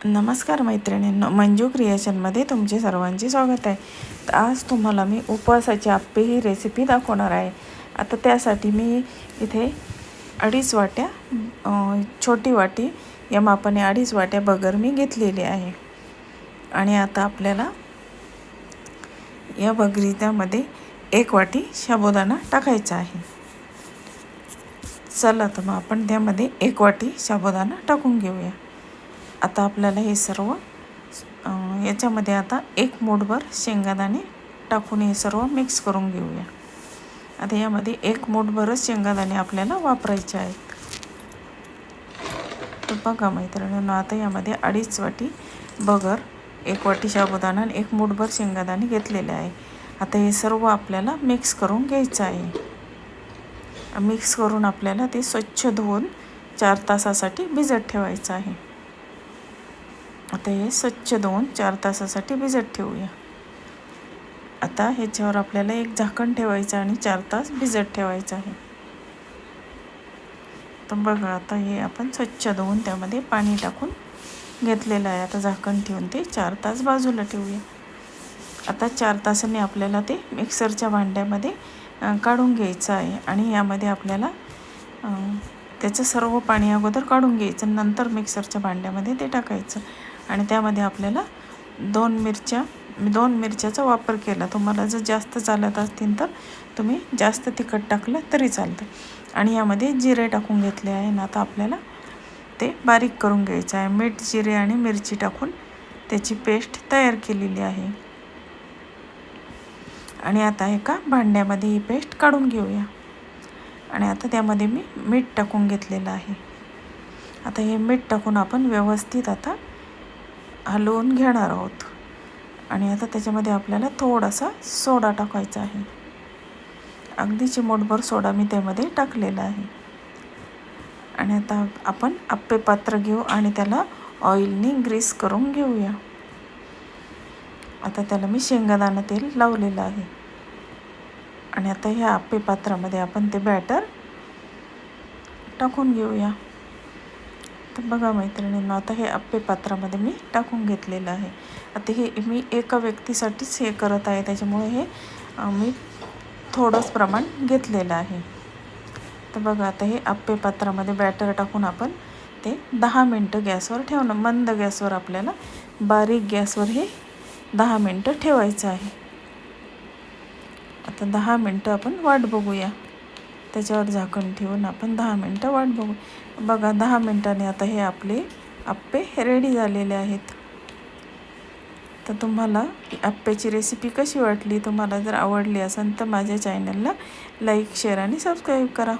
नमस्कार मैत्रिणींनो, मंजू क्रिएशनमध्ये तुमचे सर्वांचे स्वागत आहे. तर आज तुम्हाला मी उपवासाची आप्पे ही रेसिपी दाखवणार आहे. आता त्यासाठी मी इथे 2.5 वाट्या छोटी वाटी या मापाने 2.5 वाट्या बगर मी घेतलेली आहे. आणि आता आपल्याला या बगरीच्यामध्ये 1 वाटी साबुदाणा टाकायचा आहे. चला तर मग आपण त्यामध्ये 1 वाटी साबुदाणा टाकून घेऊया. आता आपल्याला हे सर्व याच्यामध्ये आता 1 मूठभर शेंगादाणे टाकून हे सर्व मिक्स करून घेऊया. आता यामध्ये 1 मूठभरच शेंगादाणे आपल्याला वापरायचे आहेत. तर बघा मैत्रिणींनो, आता यामध्ये 2.5 वाटी बगर, 1 वाटी साबुदाणा आणि 1 मूठभर शेंगादाणे घेतलेले आहे. आता हे सर्व आपल्याला मिक्स करून घ्यायचं आहे. मिक्स करून आपल्याला ते स्वच्छ धुवून 4 तासासाठी भिजत ठेवायचं आहे. आता हे स्वच्छ धुवून 4 तासासाठी भिजत ठेवूया. आता ह्याच्यावर आपल्याला एक झाकण ठेवायचं आणि 4 तास भिजत ठेवायचं आहे. तर बघा, आता हे आपण स्वच्छ धुवून त्यामध्ये पाणी टाकून घेतलेलं आहे. आता झाकण ठेवून ते 4 तास बाजूला ठेवूया. आता 4 तासांनी आपल्याला ते मिक्सरच्या भांड्यामध्ये काढून घ्यायचं आहे. आणि यामध्ये आपल्याला त्याचं सर्व पाणी अगोदर काढून घ्यायचं, नंतर मिक्सरच्या भांड्यामध्ये ते टाकायचं. आणि त्यामध्ये आपल्याला 2 मिरच्याचा वापर केला. तुम्हाला जर जास्त चालत असतील तर तुम्ही जास्त तिखट टाकलं तरी चालतं. आणि यामध्ये जिरे टाकून घेतले आहे. आणि आता आपल्याला ते बारीक करून घ्यायचं आहे. मीठ, जिरे आणि मिरची टाकून त्याची पेस्ट तयार केलेली आहे. आणि आता एका भांड्यामध्ये ही पेस्ट काढून घेऊया. आणि आता त्यामध्ये मी मीठ टाकून घेतलेलं आहे. आता हे मीठ टाकून आपण व्यवस्थित आता हलवून घेणार आहोत. आणि आता त्याच्यामध्ये आपल्याला थोडासा सोडा टाकायचा आहे. अगदी चिमूटभर सोडा मी त्यामध्ये टाकलेला आहे. आणि आता आपण आप्पे पात्र घेऊ आणि त्याला ऑइलनी ग्रीस करून घेऊया. आता त्याला मी शेंगादाणा तेल लावलेलं आहे. आणि आता ह्या आप्पे पात्रामध्ये आपण ते बॅटर टाकून घेऊया. तर बघा मैत्रिणींनो, आता हे आप्पे पात्रामध्ये मी टाकून घेतलेलं आहे. आता हे मी एका व्यक्तीसाठीच हे करत आहे, त्याच्यामुळे हे मी थोडंच प्रमाण घेतलेलं आहे. तर बघा, आता हे आप्पे पात्रामध्ये बॅटर टाकून आपण ते 10 मिनटं गॅसवर ठेवणं. मंद गॅसवर, आपल्याला बारीक गॅसवर हे 10 मिनटं ठेवायचं आहे. आता 10 मिनटं आपण वाट बघूया. त्याच्यावर झाकण ठेवून आपण 10 मिनटं वाट बघू. बघा, 10 मिनटांनी आता हे आपले आप्पे रेडी झालेले आहेत. तर तुम्हाला आप्प्याची रेसिपी कशी वाटली? तुम्हाला जर आवडली असेल तर माझ्या चॅनलला लाईक, शेअर आणि सबस्क्राईब करा.